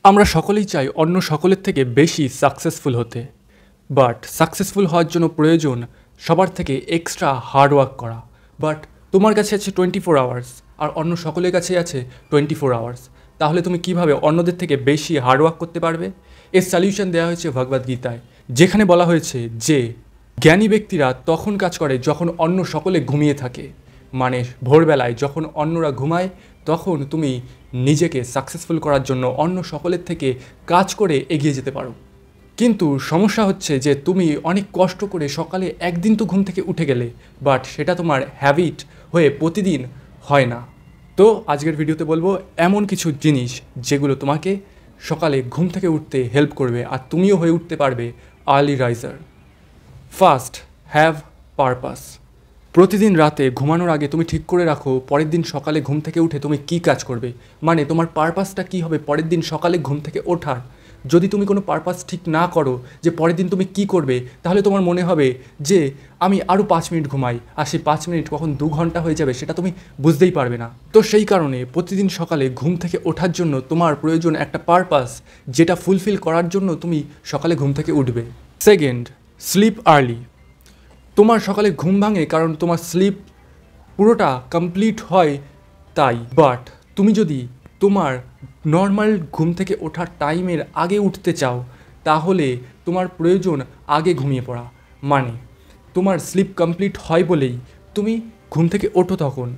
আমরা সকলেই চাই অন্য সকলের থেকে বেশি সাকসেসফুল হতে, বাট সাকসেসফুল হওয়ার জন্য প্রয়োজন সবার থেকে এক্সট্রা হার্ডওয়ার্ক করা। বাট তোমার কাছে আছে 24 আওয়ার্স আর অন্য সকলের কাছে আছে 24 আওয়ার্স। তাহলে তুমি কিভাবে অন্যদের থেকে বেশি হার্ডওয়ার্ক করতে পারবে? এর সলিউশন দেওয়া হয়েছে ভগবদ গীতায়, যেখানে বলা হয়েছে যে জ্ঞানী ব্যক্তিরা তখন কাজ করে যখন অন্য সকলে ঘুমিয়ে থাকে। মানে ভোরবেলায় যখন অন্যরা ঘুমায় তখন তুমি নিজেকে সাকসেসফুল করার জন্য অন্য সকলের থেকে কাজ করে এগিয়ে যেতে পারো। কিন্তু সমস্যা হচ্ছে যে তুমি অনেক কষ্ট করে সকালে একদিন তো ঘুম থেকে উঠে গেলে, বাট সেটা তোমার হ্যাবিট হয়ে প্রতিদিন হয় না। তো আজকের ভিডিওতে বলবো এমন কিছু জিনিস যেগুলো তোমাকে সকালে ঘুম থেকে উঠতে হেল্প করবে আর তুমিও হয়ে উঠতে পারবে early raiser. First, have purpose. প্রতিদিন রাতে ঘুমানোর আগে তুমি ঠিক করে রাখো পরের দিন সকালে ঘুম থেকে উঠে তুমি কি কাজ করবে। মানে তোমার পারপাসটা কী হবে পরের দিন সকালে ঘুম থেকে ওঠার। যদি তুমি কোনো পারপাস ঠিক না করো যে পরের দিন তুমি কি করবে, তাহলে তোমার মনে হবে যে আমি আরও 5 মিনিট ঘুমাই, আর সেই 5 মিনিট কখন 2 ঘন্টা হয়ে যাবে সেটা তুমি বুঝতেই পারবে না। তো সেই কারণে প্রতিদিন সকালে ঘুম থেকে ওঠার জন্য তোমার প্রয়োজন একটা পারপাস, যেটা ফুলফিল করার জন্য তুমি সকালে ঘুম থেকে উঠবে। Second, slip early. তোমার সকালে ঘুম ভাঙে কারণ তোমার স্লিপ পুরোটা কমপ্লিট হয় তাই। বাট তুমি যদি তোমার নর্মাল ঘুম থেকে ওঠার টাইমের আগে উঠতে চাও, তাহলে তোমার প্রয়োজন আগে ঘুমিয়ে পড়া। মানে তোমার স্লিপ কমপ্লিট হয় বলেই তুমি ঘুম থেকে ওঠো তখন,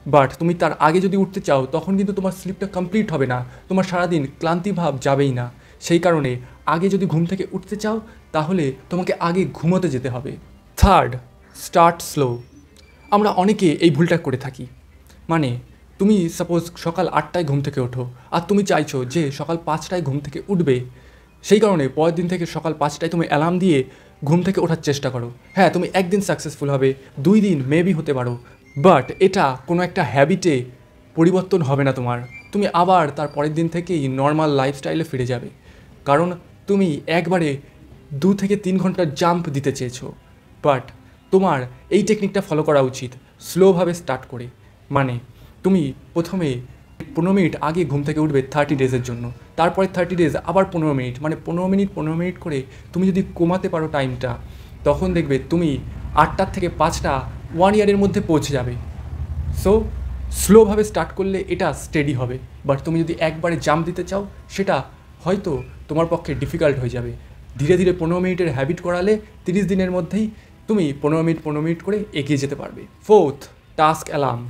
বাট তুমি তার আগে যদি উঠতে চাও তখন কিন্তু তোমার স্লিপটা কমপ্লিট হবে না, তোমার সারাদিন ক্লান্তিভাব যাবেই না। সেই কারণে আগে যদি ঘুম থেকে উঠতে চাও তাহলে তোমাকে আগে ঘুমোতে যেতে হবে। Third, start slow. আমরা অনেকে এই ভুলটা করে থাকি। মানে তুমি সাপোজ সকাল 8টায় ঘুম থেকে ওঠো আর তুমি চাইছো যে সকাল 5টায় ঘুম থেকে উঠবে, সেই কারণে পরের দিন থেকে সকাল 5টায় তুমি অ্যালার্ম দিয়ে ঘুম থেকে ওঠার চেষ্টা করো। হ্যাঁ, তুমি একদিন সাকসেসফুল হবে, 2 দিন মেবি হতে পারো, বাট এটা কোনো একটা হ্যাবিটে পরিবর্তন হবে না তোমার। তুমি আবার তার পরের দিন থেকেই নর্মাল লাইফস্টাইলে ফিরে যাবে, কারণ তুমি একবারে 2 থেকে 3 ঘন্টার জাম্প দিতে চেয়েছো। বাট তোমার এই টেকনিকটা ফলো করা উচিত, স্লোভাবে স্টার্ট করে। মানে তুমি প্রথমে 15 মিনিট আগে ঘুম থেকে উঠবে 30 ডেজের জন্য, তারপরে 30 ডেজ আবার 15 মিনিট, মানে 15 মিনিট করে তুমি যদি কমাতে পারো টাইমটা, তখন দেখবে তুমি 8টার থেকে 5টা 1 ইয়ারের মধ্যে পৌঁছে যাবে। সো স্লোভাবে স্টার্ট করলে এটা স্টেডি হবে, বাট তুমি যদি একবারে জাম্প দিতে চাও সেটা হয়তো তোমার পক্ষে ডিফিকাল্ট হয়ে যাবে। ধীরে ধীরে 15 মিনিটের হ্যাবিট করালে 30 দিনের মধ্যেই তুমি 15 মিনিট করে এগিয়ে যেতে পারবে। Fourth, task alarm.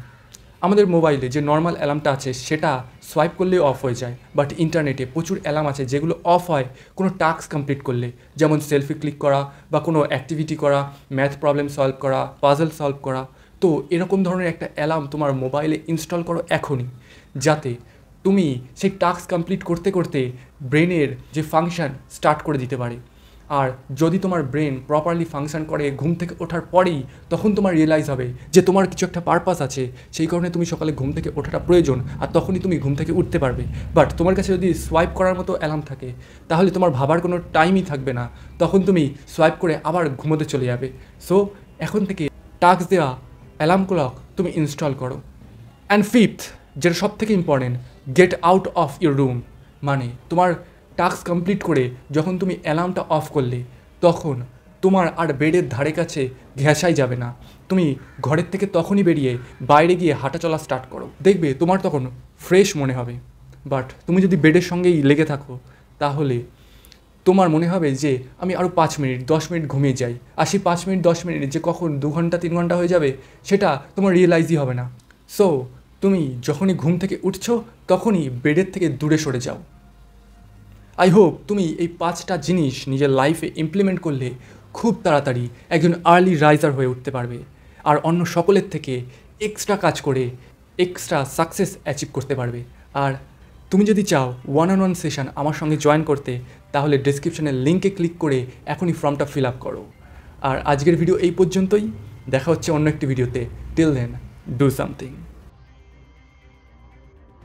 আমাদের মোবাইলে যে নর্মাল অ্যালার্মটা আছে সেটা সোয়াইপ করলেই অফ হয়ে যায়, বাট ইন্টারনেটে প্রচুর অ্যালার্ম আছে যেগুলো অফ হয় কোনো টাস্ক কমপ্লিট করলে, যেমন সেলফি ক্লিক করা বা কোনো অ্যাক্টিভিটি করা, ম্যাথ প্রবলেম সলভ করা, পাজল সলভ করা। তো এরকম ধরনের একটা অ্যালার্ম তোমার মোবাইলে ইনস্টল করো এখনই, যাতে তুমি সেই টাস্ক কমপ্লিট করতে করতে ব্রেনের যে ফাংশন স্টার্ট করে দিতে পারে। আর যদি তোমার ব্রেন প্রপারলি ফাংশন করে ঘুম থেকে ওঠার পরেই, তখন তোমার রিয়েলাইজ হবে যে তোমার কিছু একটা পারপাস আছে, সেই কারণে তুমি সকালে ঘুম থেকে ওঠাটা প্রয়োজন, আর তখনই তুমি ঘুম থেকে উঠতে পারবে। বাট তোমার কাছে যদি সোয়াইপ করার মতো অ্যালার্ম থাকে তাহলে তোমার ভাবার কোনো টাইমই থাকবে না, তখন তুমি সোয়াইপ করে আবার ঘুমোতে চলে যাবে। সো এখন থেকে টাস্ক দেওয়া অ্যালার্ম ক্লক তুমি ইনস্টল করো। অ্যান্ড ফিফথ, যেটা সব থেকে important, get out of your room. মানে তোমার টাস্ক কমপ্লিট করে যখন তুমি অ্যালার্মটা অফ করলে, তখন তোমার আর বেডের ধারে কাছে ঘেঁষাই যাবে না। তুমি ঘরের থেকে তখনই বেরিয়ে বাইরে গিয়ে হাঁটা চলা স্টার্ট করো, দেখবে তোমার তখন ফ্রেশ মনে হবে। বাট তুমি যদি বেডের সঙ্গেই লেগে থাকো তাহলে তোমার মনে হবে যে আমি আরও 5 মিনিট 10 মিনিট ঘুমিয়ে যাই, আর সেই 5 মিনিট 10 মিনিট যে কখন 2 ঘন্টা 3 ঘন্টা হয়ে যাবে সেটা তোমার রিয়েলাইজই হবে না। সো তুমি যখনই ঘুম থেকে উঠছো তখনই বেডের থেকে দূরে সরে যাও। আই হোপ তুমি এই 5টা জিনিস নিজের লাইফে ইমপ্লিমেন্ট করলে খুব তাড়াতাড়ি একজন আর্লি রাইজার হয়ে উঠতে পারবে, আর অন্য সকলের থেকে এক্সট্রা কাজ করে এক্সট্রা সাকসেস অ্যাচিভ করতে পারবে। আর তুমি যদি চাও 1-on-1 সেশন আমার সঙ্গে জয়েন করতে, তাহলে ডেসক্রিপশনের লিঙ্কে ক্লিক করে এখনই ফর্মটা ফিল আপ করো। আর আজকের ভিডিও এই পর্যন্তই, দেখা হচ্ছে অন্য একটি ভিডিওতে। Till then, do something.